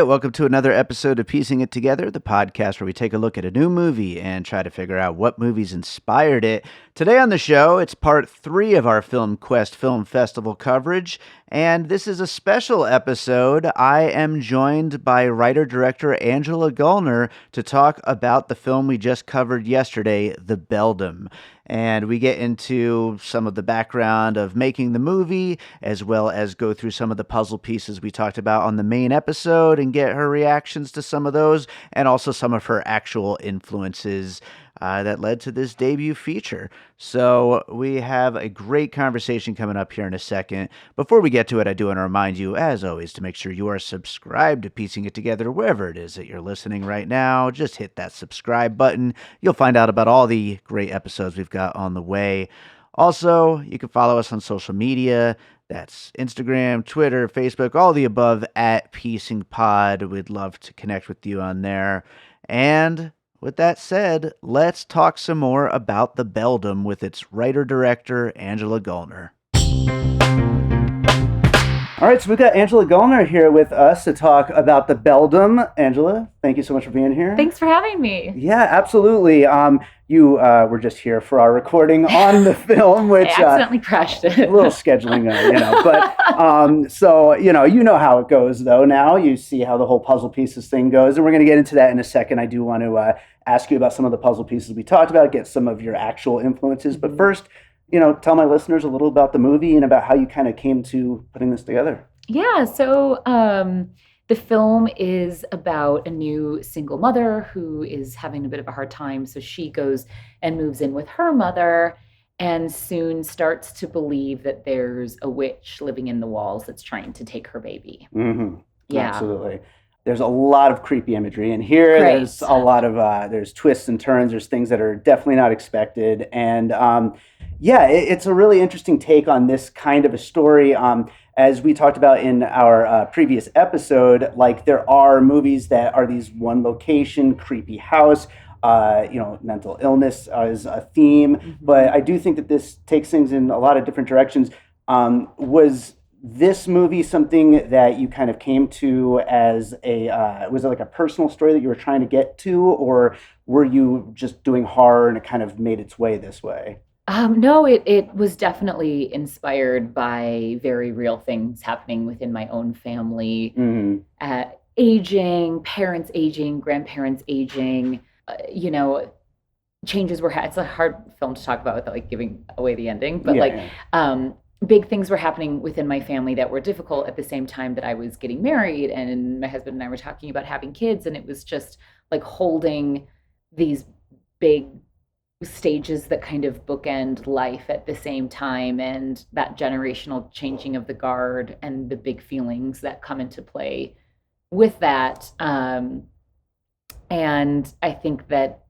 welcome to another episode of Piecing It Together, the podcast where we take a look at a new movie and try to figure out what movies inspired it. Today on the show, it's part 3 of our FilmQuest Film Festival coverage, and this is a special episode. I am joined by writer-director Angela Gulner to talk about the film we just covered yesterday, The Beldham. And we get into some of the background of making the movie, as well as go through some of the puzzle pieces we talked about on the main episode and get her reactions to some of those, and also some of her actual influences that led to this debut feature. So we have a great conversation coming up here in a second. Before we get to it, I do want to remind you, as always, to make sure you are subscribed to Piecing It Together wherever it is that you're listening right now. Just hit that subscribe button. You'll find out about all the great episodes we've got on the way. Also, you can follow us on social media. That's Instagram, Twitter, Facebook, all the above at Piecing Pod. We'd love to connect with you on there. And with that said, let's talk some more about The Beldham with its writer-director, Angela Gulner. All right, so we've got Angela Gulner here with us to talk about The Beldham. Angela, thank you so much for being here. Thanks for having me. Yeah, absolutely. You were just here for our recording on the film, which I accidentally crashed it. A little scheduling, but so you know how it goes though. Now you see how the whole puzzle pieces thing goes, and we're going to get into that in a second. I do want to ask you about some of the puzzle pieces we talked about, get some of your actual influences, but first, tell my listeners a little about the movie and about how you kind of came to putting this together. Yeah, so the film is about a new single mother who is having a bit of a hard time. So she goes and moves in with her mother and soon starts to believe that there's a witch living in the walls that's trying to take her baby. Mm-hmm. Yeah. Absolutely. There's a lot of creepy imagery in here. Great. There's a lot of, there's twists and turns. There's things that are definitely not expected. And it's a really interesting take on this kind of a story. As we talked about in our previous episode, like there are movies that are these one location, creepy house, mental illness is a theme. Mm-hmm. But I do think that this takes things in a lot of different directions. Was this movie something that you kind of came to as was it like a personal story that you were trying to get to, or were you just doing horror and it kind of made its way this way? No, it was definitely inspired by very real things happening within my own family. Mm-hmm. Aging, parents aging, grandparents aging, changes were it's a hard film to talk about without like giving away the ending, but big things were happening within my family that were difficult at the same time that I was getting married, and my husband and I were talking about having kids, and it was just like holding these big stages that kind of bookend life at the same time, and that generational changing of the guard and the big feelings that come into play with that. And I think that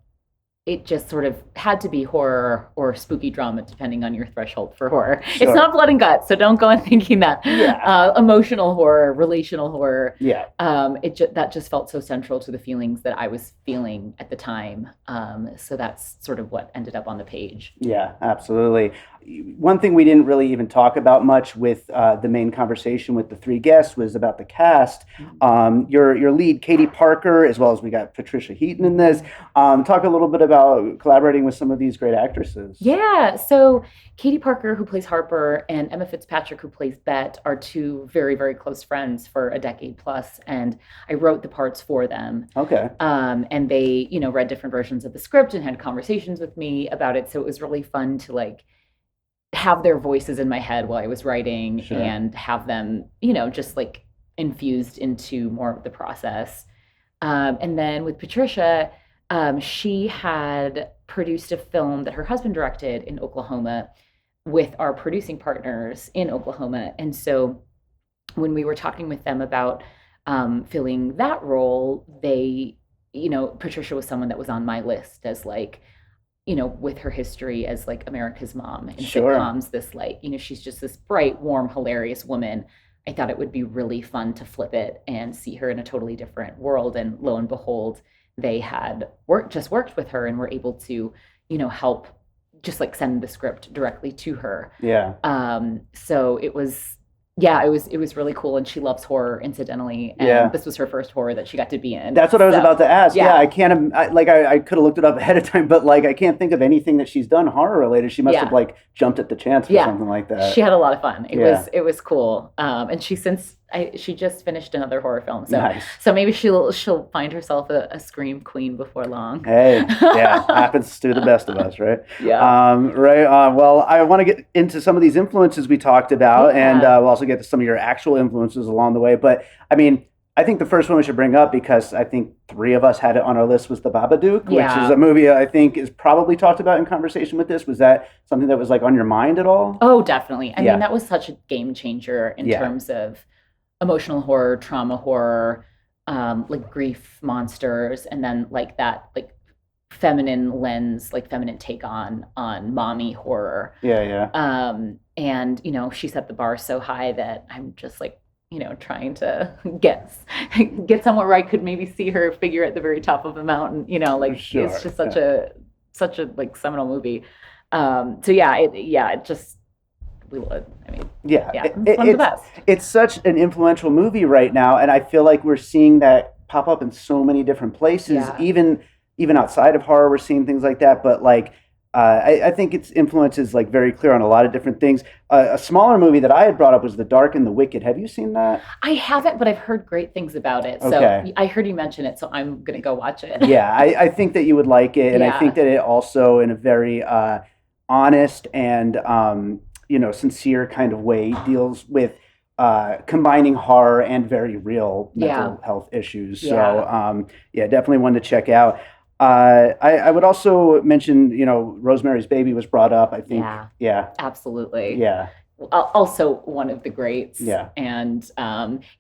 it just sort of had to be horror or spooky drama, depending on your threshold for horror. Sure. It's not blood and guts, so don't go in thinking that. Yeah. Emotional horror, relational horror. Yeah. That just felt so central to the feelings that I was feeling at the time. So that's sort of what ended up on the page. Yeah, absolutely. One thing we didn't really even talk about much with the main conversation with the 3 guests was about the cast. Your lead, Katie Parker, as well as we got Patricia Heaton in this. Talk a little bit about collaborating with some of these great actresses. Yeah, so Katie Parker, who plays Harper, and Emma Fitzpatrick, who plays Bet, are 2 very, very close friends for a decade plus, and I wrote the parts for them. Okay. And they, read different versions of the script and had conversations with me about it, so it was really fun to have their voices in my head while I was writing. Sure. And have them, just infused into more of the process. And then with Patricia, she had produced a film that her husband directed in Oklahoma with our producing partners in Oklahoma. And so when we were talking with them about filling that role, they, Patricia was someone that was on my list as with her history as America's mom in sitcoms, this she's just this bright, warm, hilarious woman. I thought it would be really fun to flip it and see her in a totally different world. And lo and behold, they had worked with her and were able to, help just send the script directly to her. Yeah. So it was Yeah, it was really cool, and she loves horror, incidentally, and this was her first horror that she got to be in. That's what I was about to ask. Yeah, Yeah. I can't. I could have looked it up ahead of time, but like, I can't think of anything that she's done horror related. She must have like jumped at the chance for something like that. She had a lot of fun. It was cool. And she just finished another horror film, so Nice. so maybe she'll find herself a scream queen before long. Hey, yeah, happens to the best of us, right? Yeah. Right. Well, I want to get into some of these influences we talked about, and we'll also get to some of your actual influences along the way. But I mean, I think the first one we should bring up, because I think three of us had it on our list, was The Babadook, which is a movie I think is probably talked about in conversation with this. Was that something that was like on your mind at all? Oh, definitely. I mean, that was such a game changer in terms of emotional horror, trauma horror, like grief monsters, and then like that like feminine lens, like feminine take on mommy horror. And she set the bar so high that I'm just like, trying to get somewhere where I could maybe see her figure at the very top of the mountain. It's just such a like seminal movie. It just we would. I mean, it's one of the best. It's such an influential movie right now, and I feel like we're seeing that pop up in so many different places. Even outside of horror, we're seeing things like that. But like, I think its influence is like very clear on a lot of different things. A smaller movie that I had brought up was The Dark and the Wicked. Have you seen that? I haven't, but I've heard great things about it. So I heard you mention it, so I'm gonna go watch it. Yeah, I think that you would like it, and I think that it also, in a very honest and sincere kind of way, deals with combining horror and very real mental health issues. So definitely one to check out. I would also mention, Rosemary's Baby was brought up, I think. Yeah. Absolutely. Yeah. Also one of the greats. Yeah. And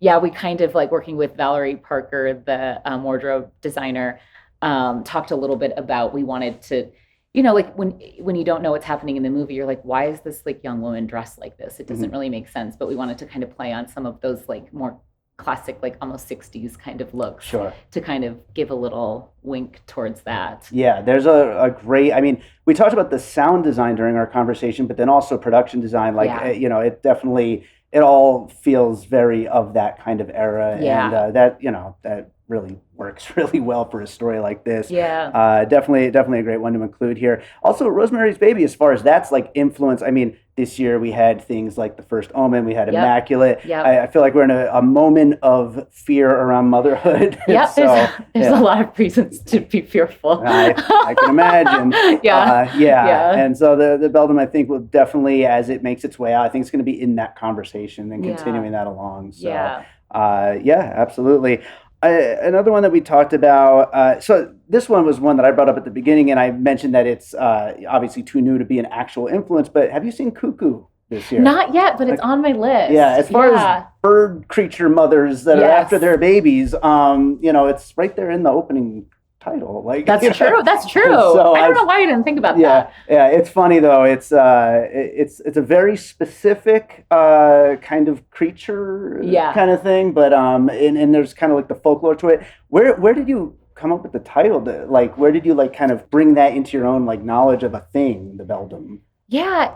we kind of like working with Valerie Parker, the wardrobe designer, talked a little bit about, we wanted to, like when you don't know what's happening in the movie, you're like, why is this like young woman dressed like this? It doesn't really make sense. But we wanted to kind of play on some of those like more classic, like almost 60s kind of looks, to kind of give a little wink towards that. Yeah, there's a great, I mean, we talked about the sound design during our conversation, but then also production design, like, it definitely, it all feels very of that kind of era. And that really works really well for a story like this. Definitely a great one to include here. Also, Rosemary's Baby, as far as that's like influence, I mean, this year we had things like The First Omen, we had Immaculate. I feel like we're in a moment of fear around motherhood. There's a lot of reasons to be fearful. I can imagine. And so the Beldham, I think, will definitely, as it makes its way out, I think it's going to be in that conversation and continuing that along. So absolutely. Another one that we talked about, so this one was one that I brought up at the beginning, and I mentioned that it's obviously too new to be an actual influence, but have you seen Cuckoo this year? Not yet, but it's on my list. Yeah, as far as bird creature mothers that are after their babies, it's right there in the opening title. Like, that's true. So I don't know why I didn't think about that. Yeah, it's funny though. It's a very specific kind of creature kind of thing, but and there's kind of like the folklore to it. Where did you come up with the title? Like, where did you like kind of bring that into your own like knowledge of a thing, the Beldham? Yeah,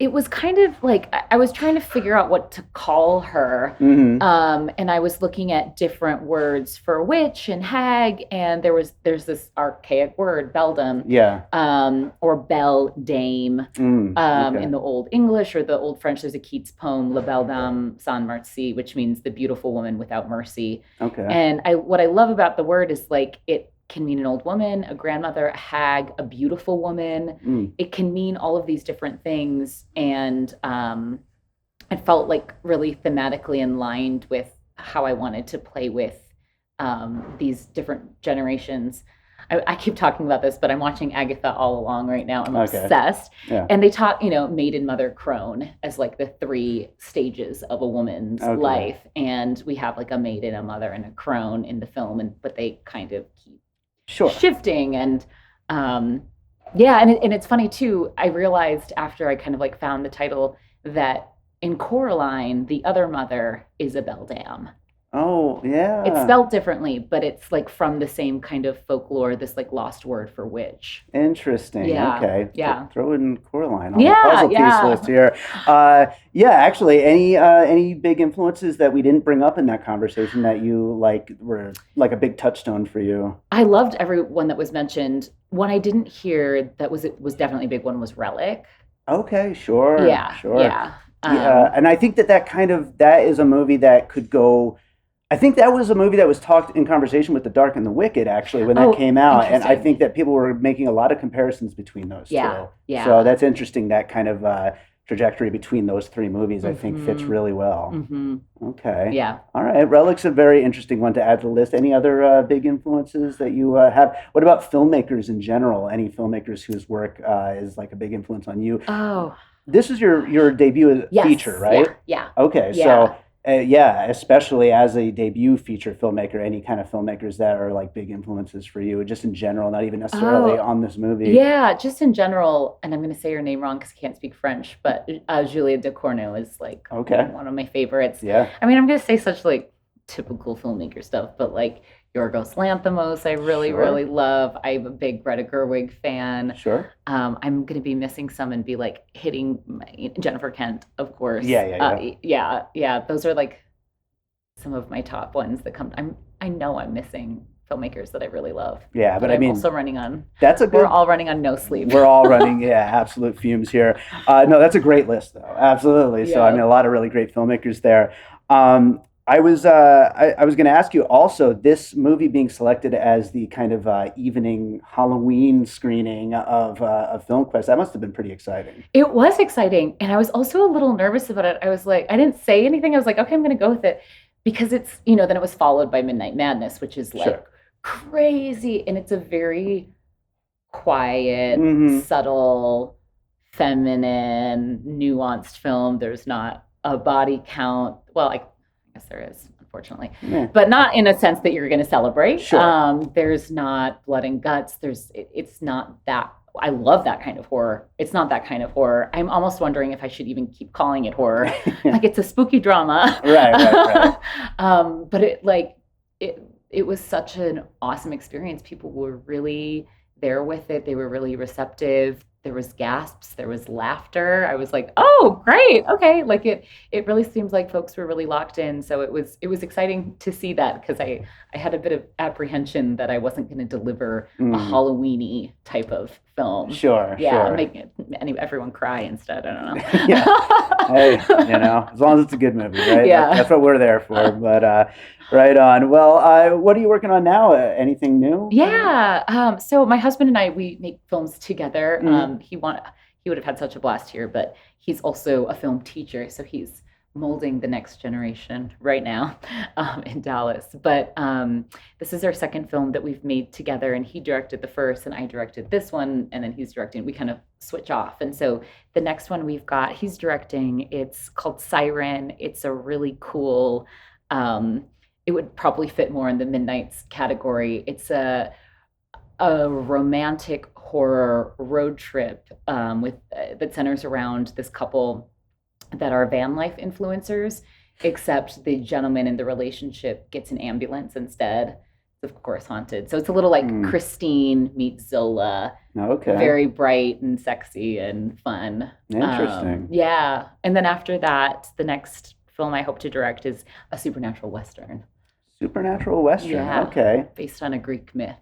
it was kind of like I was trying to figure out what to call her, and I was looking at different words for witch and hag, and there's this archaic word, beldam, or beldame, in the Old English or the Old French. There's a Keats poem, La Beldame sans merci, which means the beautiful woman without mercy. And what I love about the word is like it can mean an old woman, a grandmother, a hag, a beautiful woman. It can mean all of these different things. And it felt like really thematically aligned with how I wanted to play with these different generations. I keep talking about this, but I'm watching Agatha all along right now. I'm obsessed. And they talk, maiden, mother, crone as like the three stages of a woman's life. And we have like a maiden, a mother, and a crone in the film, but they kind of keep shifting. And and it's funny too, I realized after I kind of like found the title that in Coraline the other mother is a beldam. Oh, It's yeah. spelled differently, but it's like from the same kind of folklore, this like lost word for witch. Interesting. Yeah, Okay. yeah, Throw in Coraline on the yeah, puzzle piece yeah. list here. Yeah, actually, any big influences that we didn't bring up in that conversation that you like were like a big touchstone for you? I loved every one that was mentioned. One I didn't hear that was definitely a big one was Relic. Okay, sure, Yeah, sure. yeah. Yeah, and I think that that is a movie that could go. I think that was a movie that was talked in conversation with The Dark and the Wicked actually when that Oh, came out, and I interesting. think that people were making a lot of comparisons between those Yeah, two. So yeah. that's interesting. That kind of trajectory between those three movies, I think, fits Mm-hmm. really well. Mm-hmm. Okay. Yeah. All right. Relic's a very interesting one to add to the list. Any other big influences that you have? What about filmmakers in general? Any filmmakers whose work is like a big influence on you? Oh, This is your debut feature, yes. Yeah, right? yeah, Okay, yeah. so yeah, especially as a debut feature filmmaker, any kind of filmmakers that are like big influences for you, just in general, not even necessarily Oh, on this movie. yeah. Just in general, and I'm going to say your name wrong because I can't speak French, but Julia Ducournau is like Okay, one of my favorites. yeah, I mean, I'm going to say such like typical filmmaker stuff, but like Yorgos Lanthimos, I really, really sure, love. I'm a big Greta Gerwig fan. sure. I'm going to be missing some and be like hitting Jennifer Kent, of course. Yeah, yeah, yeah. Yeah, yeah. Those are like some of my top ones that come. I know I'm missing filmmakers that I really love, Yeah, but but I I'm mean, also running on. that's a We're good. all running on no sleep. We're all running, yeah, absolute fumes here. No, that's a great list, though. Absolutely. So, I mean, Yeah. a lot of really great filmmakers there. I was going to ask you also this movie being selected as the kind of evening Halloween screening of FilmQuest. That must have been pretty exciting. It was exciting, and I was also a little nervous about it. I was like, I didn't say anything. I was like, okay, I'm going to go with it because it's then it was followed by Midnight Madness, which is like Sure. crazy, and it's a very quiet, Hmm. subtle, feminine, nuanced film. There's not a body count. Well, I guess there is, unfortunately, Yeah. but not in a sense that you're going to celebrate. Sure. There's not blood and guts. It's not that. I love that kind of horror. It's not that kind of horror. I'm almost wondering if I should even keep calling it horror. Like it's a spooky drama. Right, right, right. But it was such an awesome experience. People were really there with it. They were really receptive. There was gasps, there was laughter. I was like, "Oh, great. Okay." Like it really seems like folks were really locked in. So it was exciting to see that because I had a bit of apprehension that I wasn't going to deliver a Mm. Halloweeny type of film. Sure, Yeah, sure. make everyone cry instead. I Yeah. Hey, don't know. as long as it's a good movie, right? Yeah. That's what we're there for. But right on. Well, what are you working on now? Anything new? Yeah. So my husband and I, we make films together. Mhm. He would have had such a blast here, but he's also a film teacher, so he's molding the next generation right now in Dallas. But this is our second film that we've made together, and he directed the first, and I directed this one, and then he's directing. We kind of switch off, and so the next one we've got, he's directing. It's called Siren. It's a really cool. Um, it would probably fit more in the Midnight's category. It's a romantic horror road trip with that centers around this couple that are van life influencers, except the gentleman in the relationship gets an ambulance instead. It's of course haunted. So it's a little like Mm. Christine meets Zola, Okay. very bright and sexy and fun. Interesting. Yeah. And then after that, the next film I hope to direct is a supernatural Western. Supernatural Western. Yeah. Okay. Based on a Greek myth.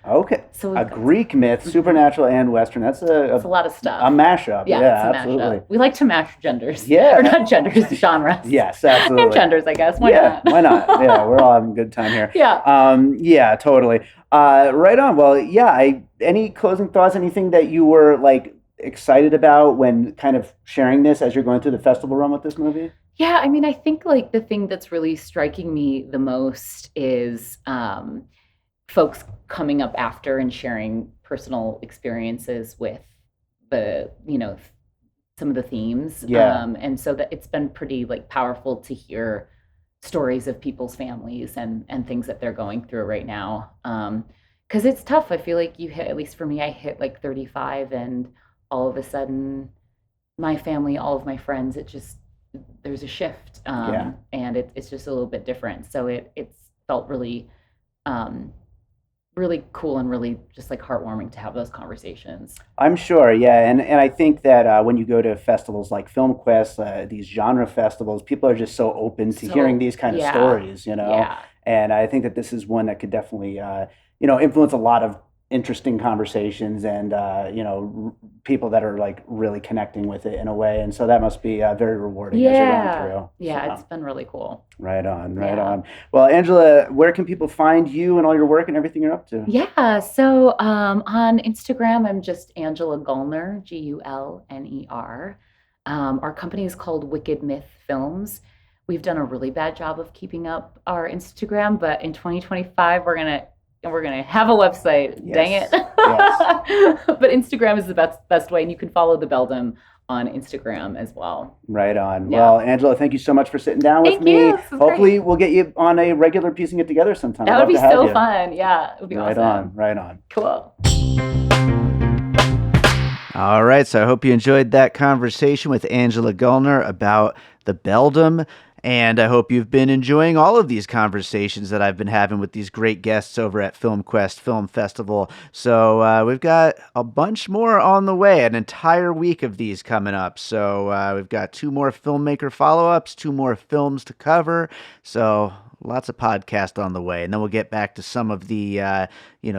Okay. So A we've got Greek myth, supernatural and Western. That's it's a lot of a stuff. mashup. Yeah, Yeah, it's a absolutely. mashup. We like to mash genders. Yeah. Or not genders, genres. Yes, And absolutely. genders, I guess. Why Yeah, not? why not? Yeah, we're all having a good time here. Yeah. Yeah, totally. Right on. Well, yeah, any closing thoughts, anything that you were like excited about when kind of sharing this as you're going through the festival run with this movie? Yeah, I mean, I think like the thing that's really striking me the most is folks coming up after and sharing personal experiences with the some of the themes. Yeah. And so that it's been pretty like powerful to hear stories of people's families and things that they're going through right now. Because it's tough. I feel like you hit, at least for me, I hit like 35 and all of a sudden my family, all of my friends, there's a shift, Yeah. and it's just a little bit different. So it's felt really um, really cool and really just like heartwarming to have those conversations. I'm sure, yeah, and I think that when you go to festivals like FilmQuest, these genre festivals, people are just so open to hearing So these kind of yeah, stories, yeah, and I think that this is one that could definitely, influence a lot of interesting conversations and people that are like really connecting with it in a way, and so that must be very rewarding as you're going yeah, through. yeah. It's So, been really cool. right on, right Yeah. on. Well, Angela, where can people find you and all your work and everything you're up to? Yeah, so on Instagram, I'm just Angela Gulner, Gulner. Our company is called Wicked Myth Films. We've done a really bad job of keeping up our Instagram, but in 2025, we're gonna have a website. Dang it! Yes, yes. But Instagram is the best way, and you can follow the Beldham on Instagram as well. Right on. Yeah. Well, Angela, thank you so much for sitting down with Thank you. me. This was great. Hopefully, we'll get you on a regular piecing it together sometime. I'd That would love be to have so you. fun. Yeah, it would be Right awesome. on, right on. Cool. All right, so I hope you enjoyed that conversation with Angela Gulner about the Beldham. And I hope you've been enjoying all of these conversations that I've been having with these great guests over at FilmQuest Film Festival. So we've got a bunch more on the way, an entire week of these coming up. So we've got 2 more filmmaker follow-ups, 2 more films to cover. So lots of podcast on the way, and then we'll get back to some of the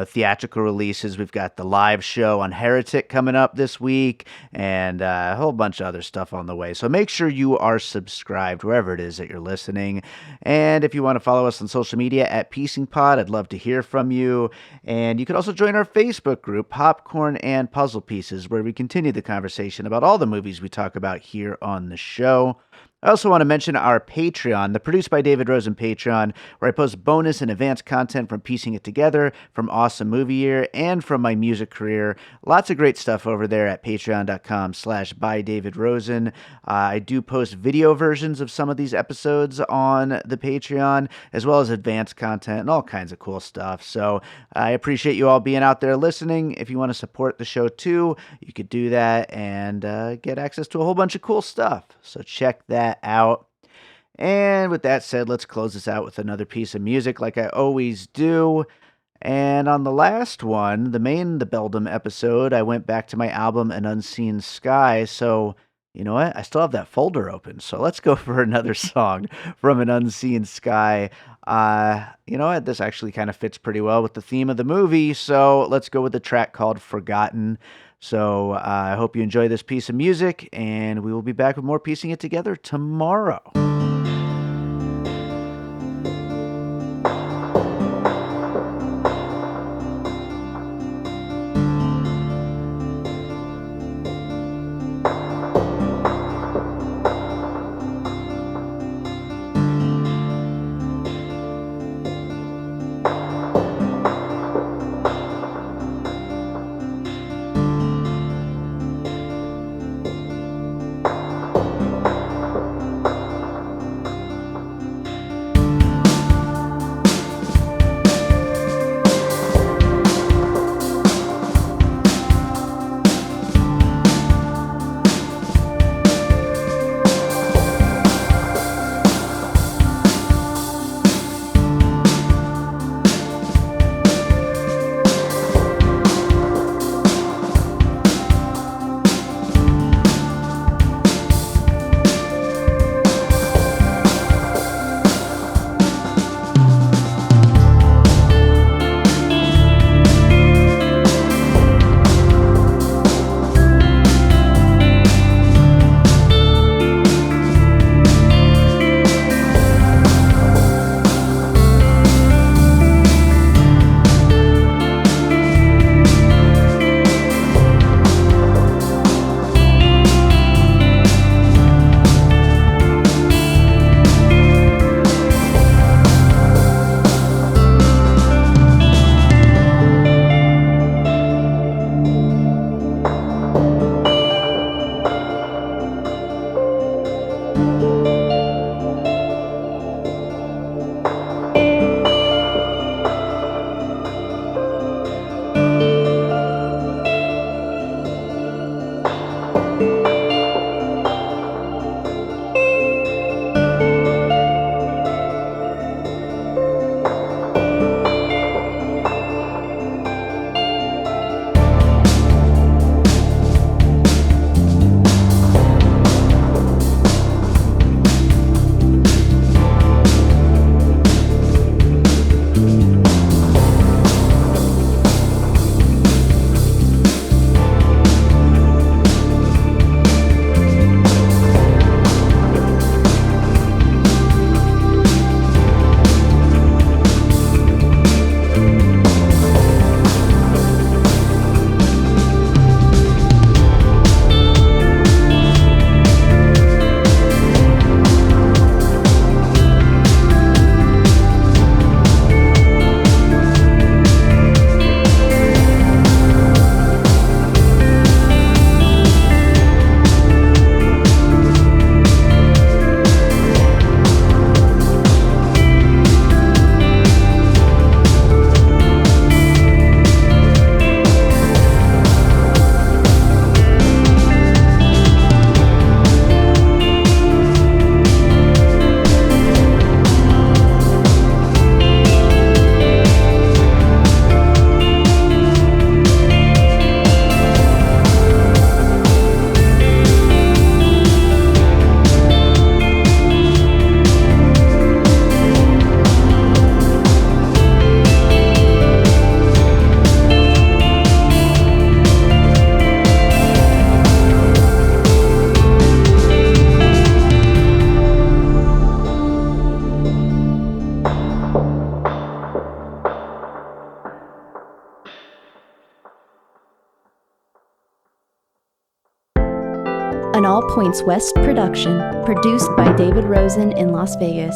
theatrical releases. We've got the live show on Heretic coming up this week, and a whole bunch of other stuff on the way. So make sure you are subscribed wherever it is that you're listening. And if you want to follow us on social media at Piecing Pod, I'd love to hear from you. And you can also join our Facebook group, Popcorn and Puzzle Pieces, where we continue the conversation about all the movies we talk about here on the show. I also want to mention our Patreon, the Produced by David Rosen Patreon, where I post bonus and advanced content from Piecing It Together, from Awesome Movie Year, and from my music career. Lots of great stuff over there at patreon.com/bydavidrosen. I do post video versions of some of these episodes on the Patreon, as well as advanced content and all kinds of cool stuff. So I appreciate you all being out there listening. If you want to support the show too, you could do that and get access to a whole bunch of cool stuff. So check that out. And with that said, let's close this out with another piece of music like I always do. And on the last one, the Beldham episode, I went back to my album An Unseen Sky. So, you know what? I still have that folder open. So let's go for another song from An Unseen Sky. You know what? This actually kind of fits pretty well with the theme of the movie. So let's go with the track called Forgotten. So I hope you enjoy this piece of music, and we will be back with more Piecing It Together tomorrow. All Points West production, produced by David Rosen in Las Vegas.